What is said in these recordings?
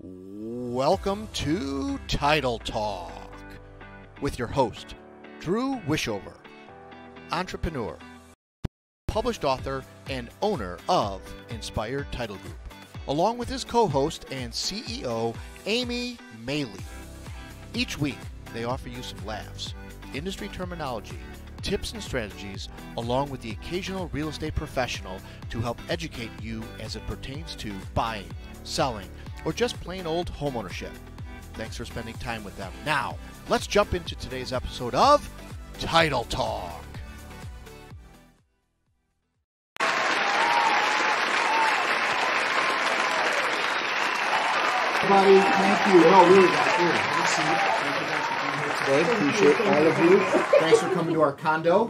Welcome to Title Talk with your host, Drew Wishover, entrepreneur, published author, and owner of Inspired Title Group, along with his co-host and CEO, Amy Maley. Each week, they offer you some laughs, industry terminology, tips and strategies, along with the occasional real estate professional to help educate you as it pertains to buying, selling, or just plain old homeownership. Thanks for spending time with them. Now, let's jump into today's episode of Title Talk. Everybody, thank you. No, really, guys, thank you guys for being here today. Appreciate all of you. Thanks for coming to our condo.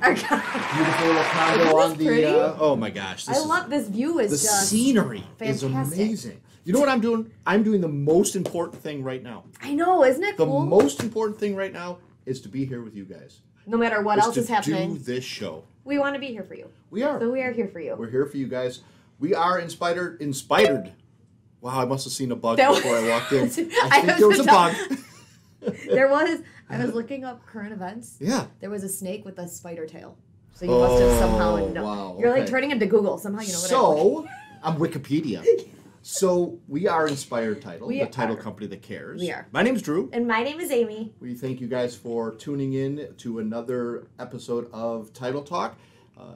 Beautiful little condo on the. Oh my gosh! I love this view. Is the just scenery fantastic. is amazing. You know what I'm doing? I'm doing the most important thing right now. I know, isn't it The cool? most important thing right now is to be here with you guys. No matter what else is happening, do this show. we want to be here for you. We are. So we are here for you. We're here for you guys. We are inspired. Wow, I must have seen a bug before I walked in. I think there was a bug. There was. I was looking up current events. Yeah. There was a snake with a spider tail. So you must have somehow known. Wow, You're like okay. turning into Google. Somehow you know what So, I'm Wikipedia. So, we are Inspired Title, We the title are. company that cares. We are. My name's Drew. And my name is Amy. We thank you guys for tuning in to another episode of Title Talk.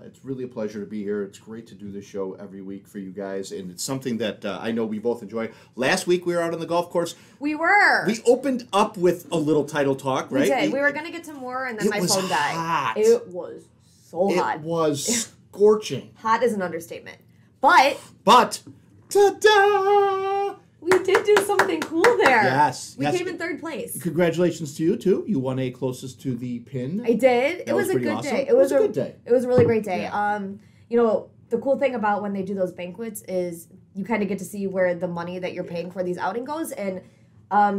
It's really a pleasure to be here. It's great to do this show every week for you guys, and it's something that I know we both enjoy. Last week we were out on the golf course. We were. We opened up with a little Title Talk, right? We did. We were going to get to more, and then It my was phone died. hot. It was so hot. It was scorching. Hot is an understatement. But ta-da! we did do something cool there. Yes. We yes. came in third place. Congratulations to you, too. You won a closest to the pin. I did. That It was a pretty good awesome. day. It was a good day. It was a really great day. Yeah. You know, the cool thing about when they do those banquets is you kind of get to see where the money that you're paying for these outing goes, and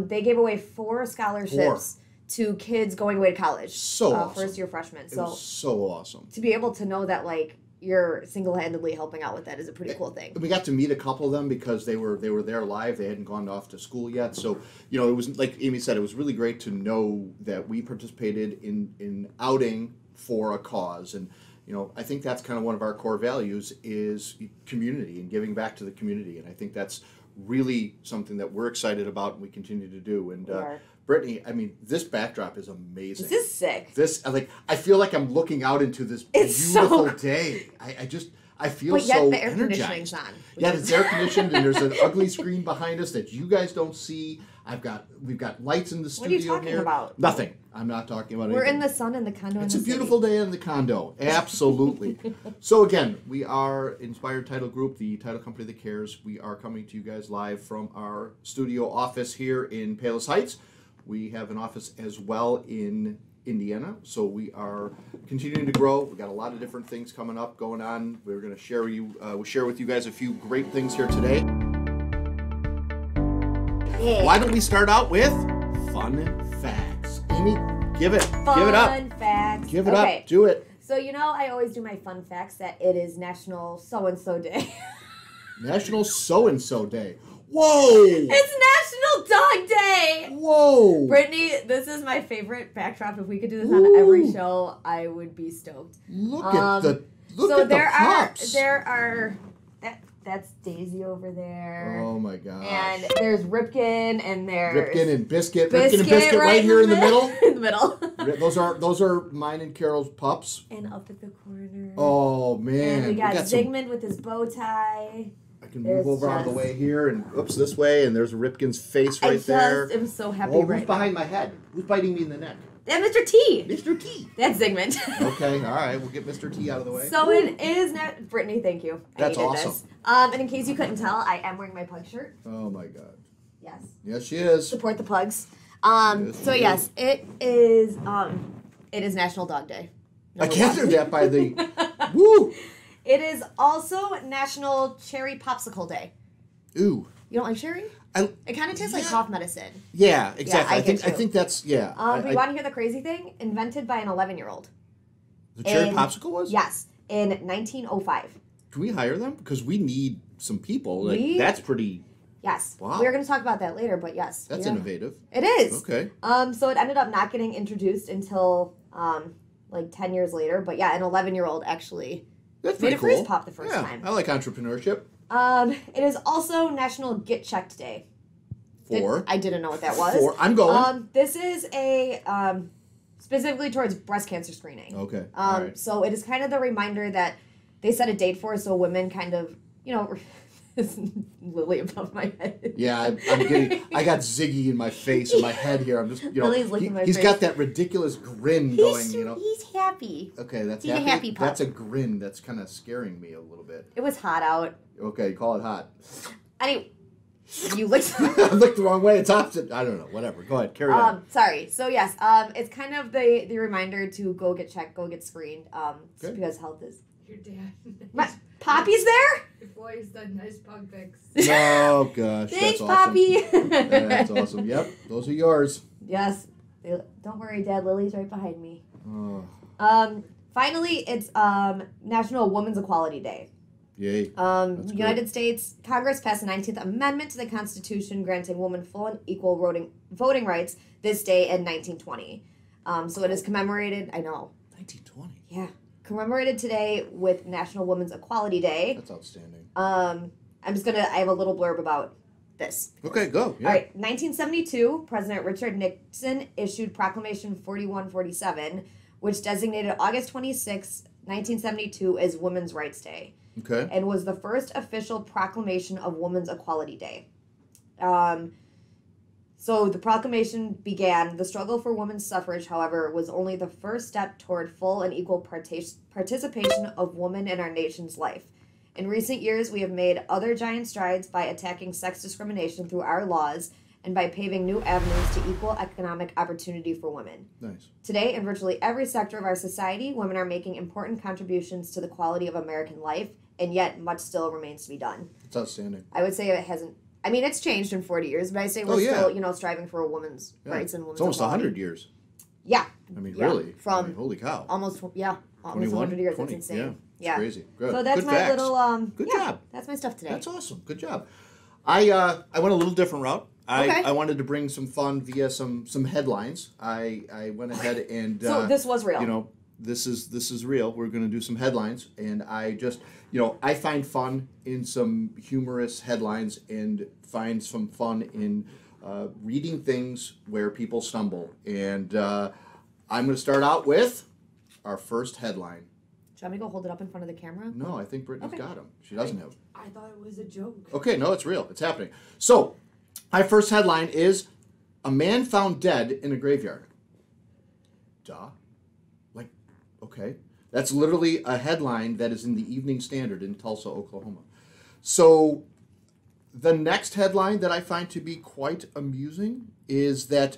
they gave away 4 scholarships to kids going away to college. So awesome. First year freshmen. It So was so awesome. to be able to know that like you're single-handedly helping out with that is a pretty cool thing. We got to meet a couple of them because they were there live. They hadn't gone off to school yet. So, you know, it was like Amy said, it was really great to know that we participated in outing for a cause. And, you know, I think that's kind of one of our core values is community and giving back to the community. And I think that's really something that we're excited about and we continue to do. And Brittany, I mean, this backdrop is amazing. This is sick. I feel like I'm looking out into this beautiful day. I feel But yet so the air energized. conditioning's on. Yeah, it's air conditioned, and there's an ugly screen behind us that you guys don't see. We've got lights in the studio. What are you talking here. about? Nothing. I'm not talking about We're anything. in the sun in the condo. It's in a the beautiful day in the condo. Absolutely. So again, we are Inspired Title Group, the title company that cares. We are coming to you guys live from our studio office here in Palos Heights. We have an office as well in Indiana, so we are continuing to grow. We've got a lot of different things coming up, going on. We're going to share with you guys a few great things here today. Yeah. Why don't we start out with fun facts? Amy, give it up. Fun facts. Give it Okay. up. Do it. So, you know, I always do my fun facts that it is National So-and-so Day. National So-and-so Day. Whoa! It's National Dog Day! Whoa! Brittany, this is my favorite backdrop. If we could do this on every show, I would be stoked. Look at the pups. That's Daisy over there. Oh my gosh. And there's Ripkin, and there's Ripkin and Biscuit. Ripkin and Biscuit right here in the middle. In the middle. Those are mine and Carol's pups. And up at the corner. Oh man. And we got some- Zygmunt with his bow tie. I can move over out of the way here and oops this way and there's Ripkin's face right there. I am so happy Oh, right who's behind my head? Who's biting me in the neck? And Mr. T. Mr. T. That's Zygmunt. Okay, all right. We'll get Mr. T out of the way. So it is Brittany, thank you. That's I needed awesome. this. And in case you couldn't tell, I am wearing my pug shirt. Oh my god. Yes. Yes, she is. Support the pugs. Yes, So she yes, it is National Dog Day. I can't do that by the woo. It is also National Cherry Popsicle Day. Ooh. You don't like cherry? It kind of tastes like cough medicine. Yeah, exactly. I I think get you. I think that's But you want to hear the crazy thing? Invented by an 11-year-old. the cherry popsicle was? Yes, in 1905. Can we hire them? Because we need some people. Like We- that's pretty Yes. Wow. We're going to talk about that later, but yes. That's yeah. innovative. It is. Okay. So it ended up not getting introduced until like 10 years later. But yeah, an 11-year-old actually That's made pretty a cool. freeze pop the first Yeah, time. I like entrepreneurship. It is also National Get Checked Day. I didn't know what that was. I'm going. This is a specifically towards breast cancer screening. Okay. All right. So it is kind of the reminder that they set a date for, so women kind of, you know, Lily above my head. Yeah, I'm getting. I got Ziggy in my face and my head here. I'm just, you know, Lily's licking my he's face. got that ridiculous grin going. You know. He's happy. Okay, that's He's happy. a happy pup. That's a grin that's kind of scaring me a little bit. It was hot out. Okay, call it hot. Anyway, you licked. I looked the wrong way. It's opposite. I don't know. Whatever. Go ahead. Carry on. Sorry. So yes, it's kind of the reminder to go get checked, go get screened. Good. Because health is. Your dad. Poppy's there. Your boy's done nice pug pics. Oh gosh, Thanks, that's awesome. Poppy. That's awesome. Yep, those are yours. Yes. Don't worry, Dad. Lily's right behind me. Oh, Finally, it's National Women's Equality Day. yay. That's United States Congress passed the 19th Amendment to the Constitution granting women full and equal voting rights this day in 1920. So it is commemorated, I know. 1920. Yeah. Commemorated today with National Women's Equality Day. That's outstanding. I have a little blurb about this. Okay, go. Yeah. All right, 1972, President Richard Nixon issued Proclamation 4147, which designated August 26, 1972 as Women's Rights Day. Okay. And was the first official proclamation of Women's Equality Day. So the proclamation began. The struggle for women's suffrage, however, was only the first step toward full and equal participation of women in our nation's life. In recent years, we have made other giant strides by attacking sex discrimination through our laws and by paving new avenues to equal economic opportunity for women. Nice. Today, in virtually every sector of our society, women are making important contributions to the quality of American life, and yet much still remains to be done. It's outstanding. I would say it hasn't. I mean, it's changed in 40 years, but I say we're still, striving for a woman's rights and women's It's almost equality. 100 years. Yeah. I mean, Yeah. really. From I mean, holy cow. almost 100 years. 20, That's insane. Yeah. Yeah. It's crazy. Good. So that's Good my facts. little Good yeah, job. That's my stuff today. That's awesome. Good job. I went a little different route. Okay. I wanted to bring some fun via some headlines. I went ahead and So this was real. You know, this is real. We're going to do some headlines, and I just, I find fun in some humorous headlines and find some fun in reading things where people stumble. And I'm going to start out with our first headline. Do you want me to go hold it up in front of the camera? No, I think Brittany's got him. She doesn't have. I thought it was a joke. Okay, no, it's real. It's happening. So, my first headline is a man found dead in a graveyard. Duh. Like, okay. That's literally a headline that is in the Evening Standard in Tulsa, Oklahoma. So, the next headline that I find to be quite amusing is that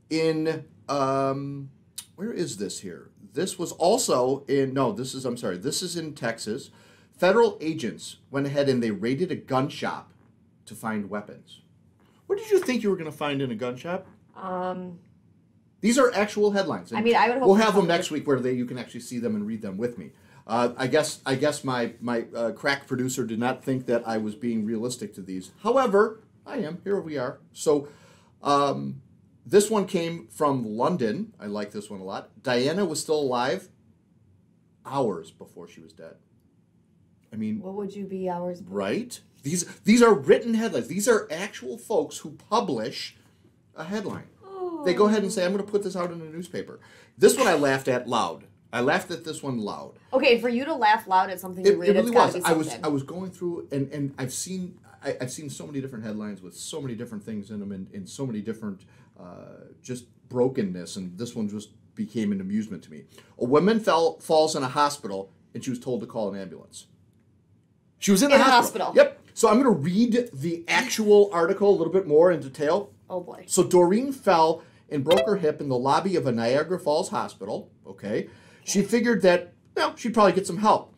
in, where is this here? This was also this is in Texas. Federal agents went ahead and they raided a gun shop to find weapons. What did you think you were going to find in a gun shop? These are actual headlines. I mean, I would hope we'll have them next week where you can actually see them and read them with me. I guess my crack producer did not think that I was being realistic to these. However, I am. Here we are. So, this one came from London. I like this one a lot. Diana was still alive hours before she was dead. I mean, What would you be hours before? right? These are written headlines. These are actual folks who publish a headline. They go ahead and say, I'm going to put this out in a newspaper. This one I laughed at loud. I laughed at this one loud. Okay, for you to laugh loud at something It you read, really it's gotta was. be something. I was going through and I've seen so many different headlines with so many different things in them and so many different just brokenness, and this one just became an amusement to me. A woman falls in a hospital and she was told to call an ambulance. She was in the hospital. Yep. So I'm going to read the actual article a little bit more in detail. Oh boy. So Doreen fell and broke her hip in the lobby of a Niagara Falls hospital. Okay. She figured that, she'd probably get some help.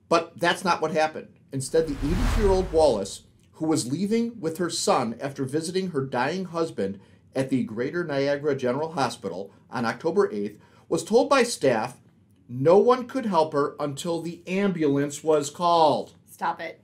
But that's not what happened. Instead, the 82-year-old Wallace, who was leaving with her son after visiting her dying husband at the Greater Niagara General Hospital on October 8th, was told by staff no one could help her until the ambulance was called. Stop it.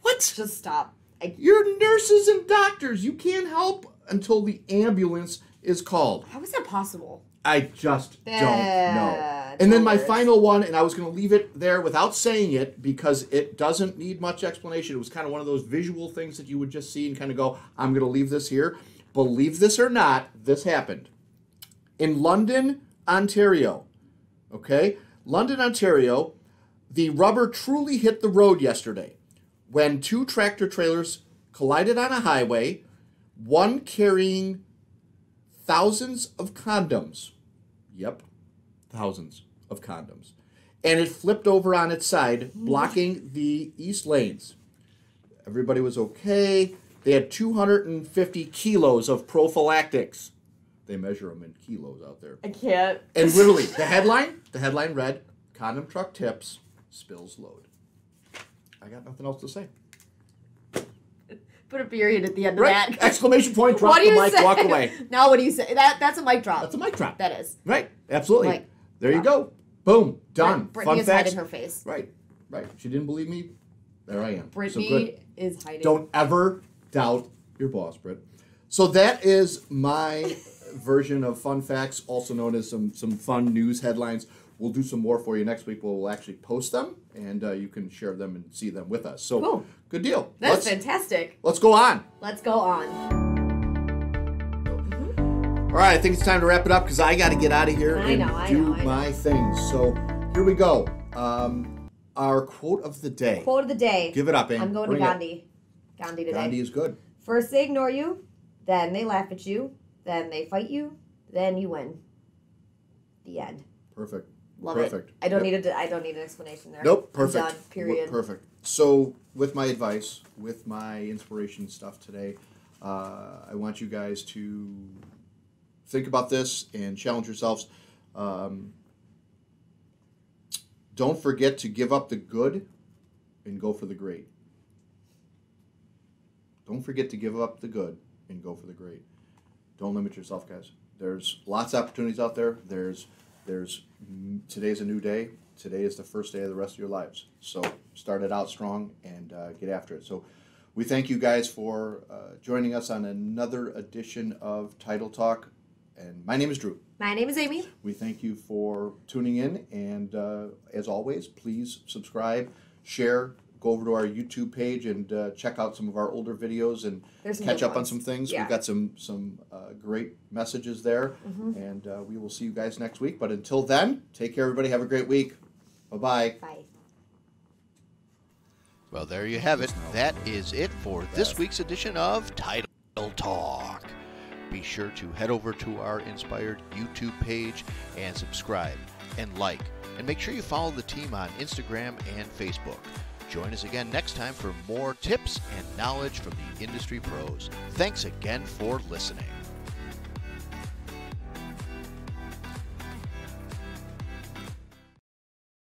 What? Just stop. You're nurses and doctors. You can't help until the ambulance is called. How is that possible? I just don't know. That's And then my hilarious. final one, and I was going to leave it there without saying it because it doesn't need much explanation. It was kind of one of those visual things that you would just see and kind of go, I'm going to leave this here. Believe this or not, this happened. In London, Ontario, okay? London, Ontario, the rubber truly hit the road yesterday when two tractor trailers collided on a highway, one carrying thousands of condoms. Yep, thousands of condoms. And it flipped over on its side, blocking the east lanes. Everybody was okay. They had 250 kilos of prophylactics. They measure them in kilos out there. I can't. And literally, the headline read, condom truck tips, spills load. I got nothing else to say. Put a period at the end of Right? that. Exclamation point, drop What the do you mic, say? walk away. Now what do you say? That's a mic drop. That's a mic drop. That is. Right, absolutely. Mic There you drop. go. Boom, done. Brittany Fun is facts. hiding her face. Right. She didn't believe me. There I am. Brittany So good. is hiding. Don't ever doubt your boss, Britt. So that is my version of fun facts, also known as some fun news headlines. We'll do some more for you next week. We'll actually post them, and you can share them and see them with us. So Cool. Good deal. That's fantastic. Let's go on. Let's go on. All right, I think it's time to wrap it up because I got to get out of here I and know. do my things. So here we go. Our quote of the day. Quote of the day. Give it up, Amy. I'm going Bring to it. Gandhi. Gandhi today. Gandhi is good. First they ignore you, then they laugh at you, then they fight you, then you win. The end. Perfect. Love Perfect. it. I don't Yep. need I don't need an explanation there. Nope. I'm Perfect. done. Period. Perfect. So, with my advice, with my inspiration stuff today, I want you guys to think about this and challenge yourselves. Don't forget to give up the good and go for the great. Don't forget to give up the good and go for the great. Don't limit yourself, guys. There's lots of opportunities out there. Today's a new day. Today is the first day of the rest of your lives. So start it out strong and get after it. So we thank you guys for joining us on another edition of Title Talk. And my name is Drew. My name is Amy. We thank you for tuning in. And as always, please subscribe, share, go over to our YouTube page and check out some of our older videos and There's some catch good up on ones. some things. Yeah. We've got some great messages there. And we will see you guys next week. But until then, take care, everybody. Have a great week. Bye-bye. Bye. Well, there you have it. That is it for this week's edition of Title Talk. Be sure to head over to our Inspired YouTube page and subscribe and like. And make sure you follow the team on Instagram and Facebook. Join us again next time for more tips and knowledge from the industry pros. Thanks again for listening.